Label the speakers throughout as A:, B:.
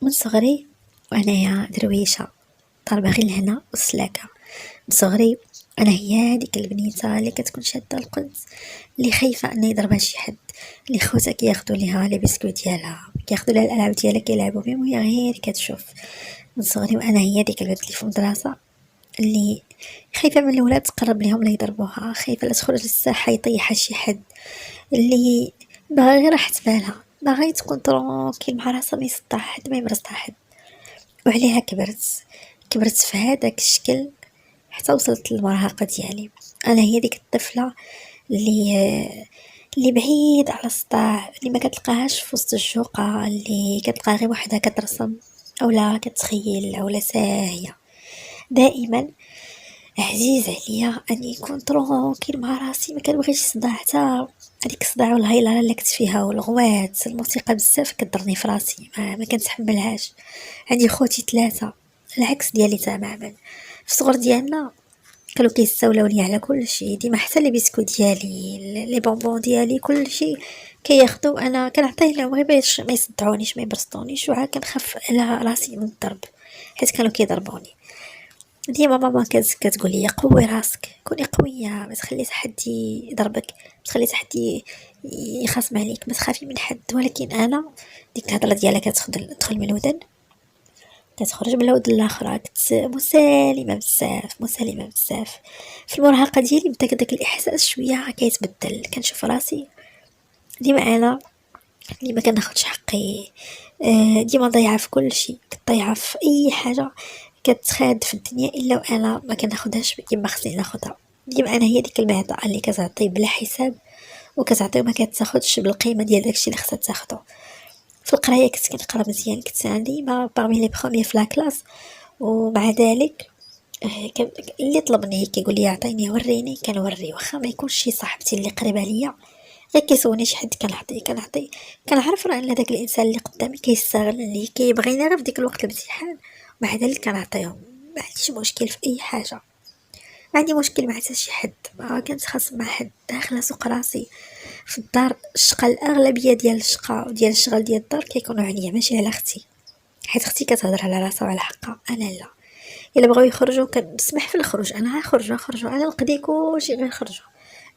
A: من صغري وأنايا درويشة طالبة غير الهنا والسلاكة. من صغري أنا هي هاديك البنيتة اللي كتكون شادة القدس، اللي خايفة أن يضربها شي حد، اللي خوتها كياخدو ليها لي بسكويت ديالها، كياخدو ليها الألعاب ديالها كيلعبو بهم وهي غير كتشوف. من صغري وأنا هي ديك البنت اللي في المدرسة اللي خايفة من الولاد تقرب ليهم لا يضربوها، خايفة لا تخرج للساحة يطيحها شي حد، اللي باغا غير راحة بالها، باغا تكون ترونكيل مع راسها ما يصدع حد ما يمرضها حد. وعليها كبرت في هذاك الشكل حتى وصلت للمراهقة ديالي. انا هي ديك الطفلة اللي بعيد على الصداع، اللي ما كتلقاهاش في وسط الجوقة، اللي كتلقاها غير وحدها كترسم اولا كتخيل اولا ساهية. دائما عزيز عليا اني يكون ترونكيل مع راسي، ما كنبغيش الصداع، حتى هذيك الصداع والهيلره اللي كنت فيها والغوات الموسيقى بزاف كضرني في راسي، ما كنتحملهاش. عندي خوتي ثلاثه العكس ديالي تماما. في الصغر ديالنا كانوا كيستاولاو لي على كل شيء، ديما حتى لي بسكوت ديالي لي بونبون ديالي كل شيء كياخدو انا كنعطيه لهم غير باش ما يصدعونيش ما يبرسطونيش، وعا كنخاف على راسي من الضرب حيت كانوا كيضربوني. ديما ماما كتقول لي قوي راسك، كوني قويه، ما تخليش حد يضربك، ما تخليش حد يخاصم عليك، ما تخافي من حد. ولكن انا ديك الهضره ديالها تدخل من الودن كتخرج من الودن الاخرى، كنت مسالمه بزاف مسالمه بزاف. في المراهقه ديالي بدا داك الاحساس شويه كيتبدل، كنشوف راسي ديما انا اللي ما كناخدش حقي، ديما ضايعه في كل شيء، كنت ضايعه في اي حاجه كتخاد في الدنيا الا وانا ما كناخدهاش كيما خصني ناخدها. ديما انا هي ديك المعطاء اللي كتعطي بلا حساب وكتعطي وما كتاخدش بالقيمه ديال داكشي اللي خصها تاخدو. في القرايه كنت كنقرا مزيان، كنت عندي ما باغمي لي بروميير في لاكلاس، ومع ذلك اللي طلبني كيقول لي عطيني وريني كنوري، واخا ما يكونش شي صاحبتي اللي قريبه ليا غير كيسولني شي حد كنعطي. كنعرف راه ان داك الانسان اللي قدامي كيستغلني كيبغيني غير في ديك الوقت الامتحان، مع ذلك كنعطيهم. ما عنديش مشكل في اي حاجه، ما عندي مشكل مع حتى شي حد، ما كنت خاصم مع حد، داخله سوق راسي. في الدار الشقه الاغلبيه ديال الشقه وديال الشغل ديال الدار كيكونوا عليا ماشي على اختي، حيت اختي كتهضر على راسها وعلى حقها، انا لا. الا بغاو يخرجوا كنسمح في الخروج، انا خرجوا انا نقضي كلشي غير خرجوا،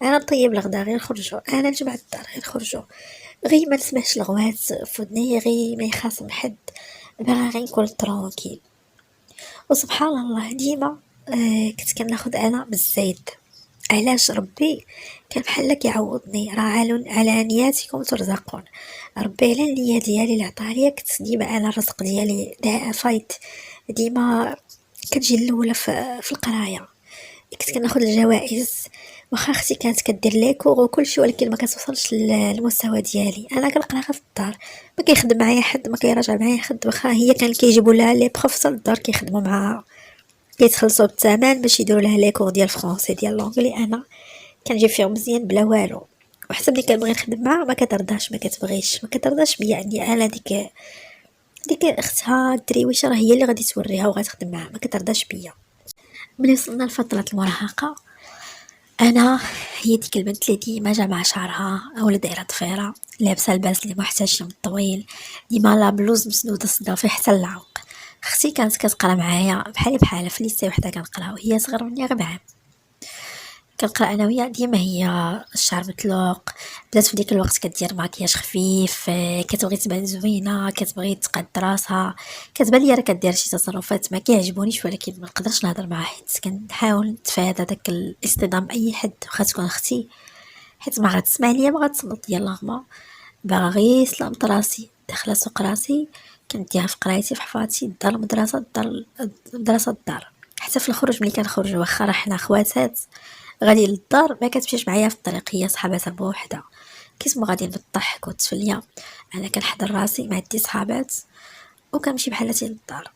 A: انا نطيب الغدا غير خرجوا، انا نجمع الدار غير خرجوا، غير ما نسمعش الغوات في ودني، غير ما يخاصم حد، باغا غير نكون ترونكيل. وسبحان الله ديما كنت كناخد انا بالزايد. علاش؟ ربي كان بحال كيعوضني، راه على نياتكم ترزقون. ربي على النيه ديالي اللي عطاها ليا كنت ديما انا الرزق ديالي دا فايت، ديما كتجي الاولى في القرايه، كنت كناخد الجوائز. واخا اختي كانت كدير لي كور وكلشي، ولكن ما كتوصلش للمستوى ديالي. انا كنقرا غير في الدار، ما كيخدم معايا حد، ما كيراجع معايا حد، واخا هي كان كيجيبوا لها لي بروف حتى للدار كيخدموا معاها، كيتخلصوا بالثمن باش يديروا لها لي كور ديال الفرونسي ديال لونجلي. انا كنجيب فيهم مزيان بلا والو، وحتى ملي كنبغي نخدم معاها ما كترضاش، ما كترضاش بيا، عندي انا ديك اختها الدريويشه راه هي اللي غادي توريها وغتخدم معاها، ما كترضاش بيا. ملي وصلنا لفتره المراهقه انا هي ديك البنت اللي ديما جامعه شعرها اولا دايره ضفيره، لابسه الباس اللي محتاجش طويل، ديما لا بلوز مسدوده صدافي حتى العنق. اختي كانت كتقرا معايا بحالي في ليسي وحده كنقرا، وهي صغر مني غير بعام. كنقرا انا وياها ديما هي الشعر مطلوق، بدات في ديك الوقت كدير مكياج خفيف، كتبغي تبان زوينه، كتبغي تقاد راسها، كتبان لي راه كدير شي تصرفات ما كيعجبونيش، ولكن ما نقدرش نهضر معاها حيت كنحاول نتفادى داك الاصطدام اي حد واخا تكون اختي، حيت ما غتسمع ليا ما غتصنت يلاه باغا غير سلامة راسي. داخله سوق راسي كنديها في قرايتي في حفاظتي، الدار المدرسه المدرسه الدار. حتى في الخروج ملي كنخرج واخا راه حنا خواتات غادي للدار، ما كتمشيش معايا في الطريق، هي صحاباتها بوحدها كيسمو غادي بالضحك والتفليه، انا كنحضر راسي ما عندي صحابات وكنمشي بحالتي للدار.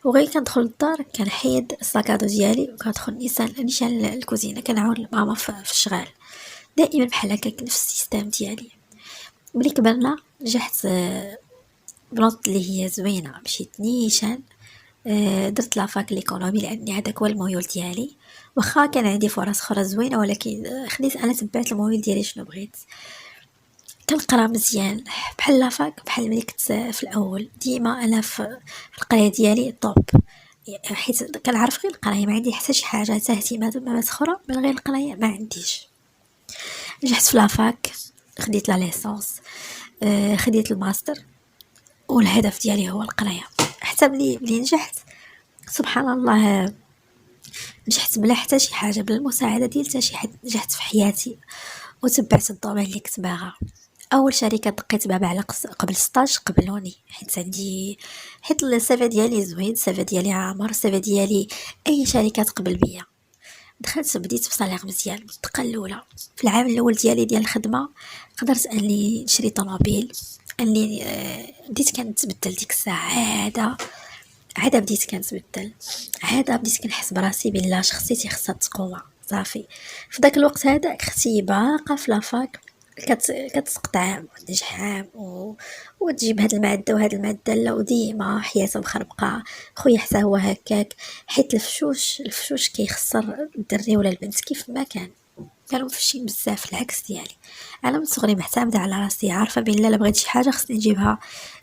A: وغير كندخل للدار كنحيد الساكادو ديالي وكندخل نيشان الكوزينه، كنعاون ماما في الشغال، دائما بحال هكاك نفس السيستم ديالي. ملي كبرنا نجحت بنوط اللي هي زوينه، مشيت نيشان، درت لافاك ليكونومي لاني هذاك هو الميول ديالي، واخا كان عندي فرص اخرى زوينه، ولكن خديت انا تبعت الميول ديالي شنو بغيت. كنقرا مزيان بحال لافاك، بحال ملي كنت في الاول ديما انا في القرايه ديالي طوب، حيت كنعرف غير القرايه، ما عندي حتى شي حاجه حتى اهتمامات اخرى من غير القرايه ما عنديش. نجحت في لافاك، خديت لا ليسونس، خديت الماستر، والهدف ديالي هو القرايه. حتى ملي نجحت سبحان الله، نجحت بلا حتى شي حاجه، بلا المساعده ديال حتى شي حد. نجحت في حياتي وتبعت الدومين اللي كنت باغا. اول شركه دقيت بابا على قبل ستاج قبلوني، حيت السيفي ديالي زوين، السيفي ديالي عامر، السيفي ديالي اي شركه تقبل بيا. دخلت بديت بصالير مزيان من الدقه الاولى. في العام الاول ديالي ديال الخدمه قدرت اني نشري طوموبيل، اني بديت كنتبدل ديك الساعه. عاده بديت كنتبدل، عاده بديت كنحس براسي بلا شخصيتي خصها تقوى صافي. في داك الوقت هذاك اختي باقا في لافاك، كتسقط عام وتنجح عام وتجيب هاد الماده وهاد الماده لا، وديما حياتها مخربقه. خويا حتى هو هكاك، حيت الفشوش كيخسر الدري ولا البنت كيف ما كانوا مفشين بزاف. العكس ديالي، انا من صغري معتمده على راسي، عارفه بان لا بغيت شي حاجه خصني نجيبها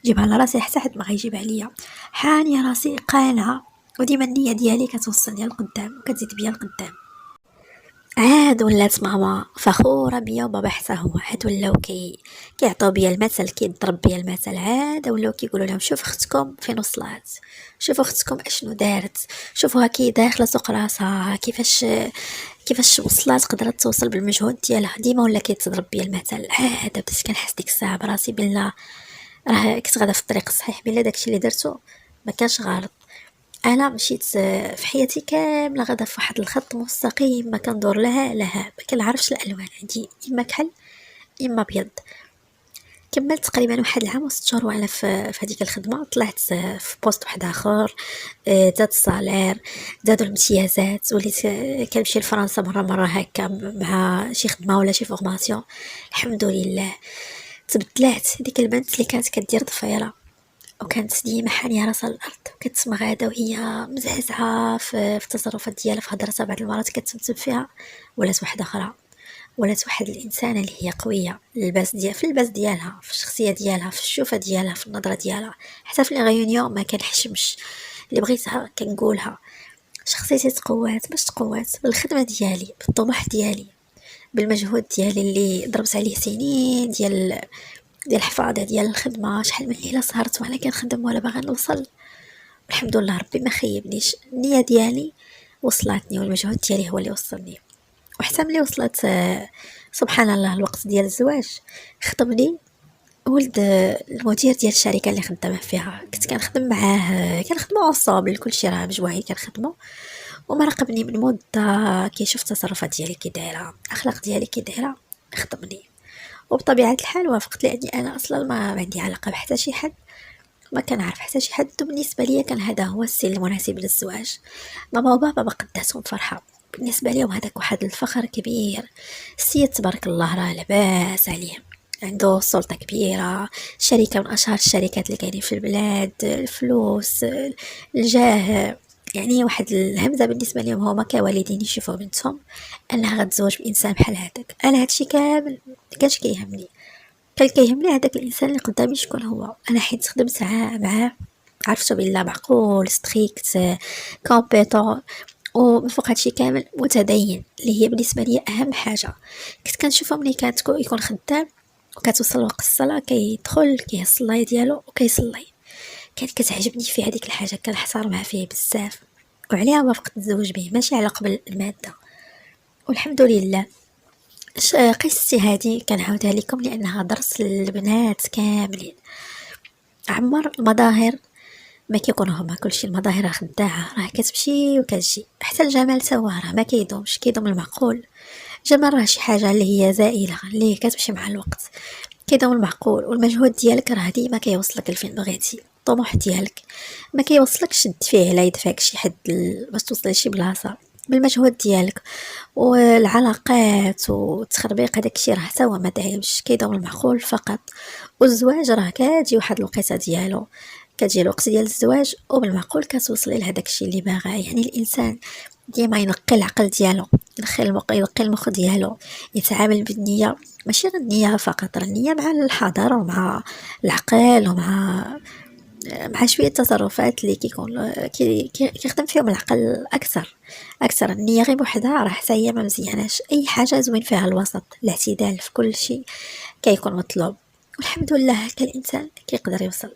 A: لراسي، حتى حد ما غيجيب عليا. حانيه راسي قانعه، وديما النيه ديالي كتوصلني لقدام وكتزيد بيا لقدام. عاد ولات ماما فخورة بيا وبابا حتى هو، عاد ولاو كيعطيو بيا المثل، كيضرب بيا المثل. عاد ولاو كيقولوا لهم شوف اختكم فين وصلات، شوفوا اختكم اشنو دارت، شوفوها كي داخله سوق راسها، كيفاش وصلات، قدرت توصل بالمجهود ديالها. ديما ولا كيتضرب بيا المثل. عاد بديت كنحس ديك الساعه براسي بلا راه كنت غادا في الطريق الصحيح، بلا داكشي اللي درتو ما كانش غلط. انا مشيت في حياتي كامله غادا في واحد الخط مستقيم، ما كندور لها ما كنعرفش الالوان، عندي اما كحل اما ابيض. كملت تقريبا واحد العام وست شهور وانا في هذيك الخدمه. طلعت في بوست واحد اخر، زاد الصالير، زادوا الامتيازات، وليت كنمشي لفرنسا مره هكا مع شي خدمه ولا شي فورماسيون. الحمد لله تبدلات. ديك البنت اللي كانت كدير ضفيره وكانت ديما حانيه راسها الارض وكتسمع غاده وهي مزعزعه في التصرفات ديالها، في هضرتها بعض المرات كتسبسب فيها، ولات واحده اخرى، ولات واحد الانسانه اللي هي قويه. في اللباس ديالها، في الشخصيه ديالها، في الشوفه ديالها، في النظره ديالها، حتى في الغيونيون ما كنحشمش. اللي بغيتها كنقولها. شخصيتي تقوات بالخدمه ديالي، بالطموح ديالي، بالمجهود ديالي اللي ضربت عليه سنين ديال الحفاظه ديال الخدمه. شحال من ليله سهرت وانا كنخدم ولا باغا نوصل. الحمد لله ربي ما خيبنيش، النيه ديالي وصلتني والمجهود ديالي هو اللي وصلني. وحتى ملي وصلت سبحان الله الوقت ديال الزواج، خطبني ولد المدير ديال الشركه اللي خدامه فيها. كنت كنخدم معاه، كنخدموا انصامبل، كلشي راه مجموعين كنخدموا. وما راقبني من مده، كيشوف التصرفات ديالي كي دايره، الاخلاق ديالي كي دايره، خطبني. وبطبيعه الحال وافقت، لاني انا اصلا ما عندي علاقه بحتى شي حد، ما كنعرف حتى شي حد. وبالنسبه ليا كان هذا هو السن المناسب للزواج. ماما وبابا ما قداتهم فرحه، بالنسبه ليهم هذاك واحد الفخر كبير. السيد تبارك الله راه لاباس عليه، عنده سلطه كبيره، شركه من اشهر الشركات اللي كاينين في البلاد، الفلوس، الجاه. يعني واحد الهمزه بالنسبه لهم هما كوالدين يشوفوا بنتهم انها غتزوج بانسان بحال هذاك. انا هادشي كامل ما كانش كيهمني، كان كيهمني هذاك الانسان اللي قدامي شكون هو. انا حيت خدمت معاه عرفتو بالله معقول، ستريكت، كومبيتون، ومن فوق هادشي كامل متدين، اللي هي بالنسبه لي اهم حاجه. كنت كنشوفه ملي يكون خدام وكتوصل وقت الصلاه كيدخل كيهز الله ديالو وكيصلي. كانت كتعجبني في هذيك الحاجه، كنحترمها فيه بزاف، وعليها وافقت نتزوج به، ماشي على قبل الماده. والحمد لله. قصتي هذه كنعاودها لكم لانها درس للبنات كاملين. عمر المظاهر ما كيكونوا هما كلشي، المظاهر خداعه، راه كتمشي وكتجي. حتى الجمال تا هو راه ما كيدومش، كيدوم المعقول. الجمال راه شي حاجه اللي هي زائله، اللي كتمشي مع الوقت. كيدوم المعقول، والمجهود ديالك راه ديما كيوصلك لفين بغيتي. الطموح ديالك ما كيوصلكش شد فيه لا يدفعك شي حد باش توصل لشي بلاصه. بالمجهود ديالك والعلاقات والتخربيق، هذاك الشيء راه حتى هو ما دايمش، كيدوم المعقول فقط. والزواج راه كتجي واحد الوقيته ديالو، كتجي الوقت ديال الزواج وبالمعقول كتوصلي لهداك الشيء اللي باغا. يعني الانسان ديما ينقي العقل ديالو، ينقي المخ ديالو، يتعامل بالنية، ماشي غير النية فقط، راه النية مع الحذر ومع العقل ومع شوية تصرفات اللي كيكون كيخدم فيهم العقل أكثر. النية غير بوحدها راه حتى هي ما مزياناش، أي حاجة زوين فيها الوسط، الاعتدال في كل شيء كيكون مطلوب، والحمد لله هكا الإنسان كيقدر يوصل.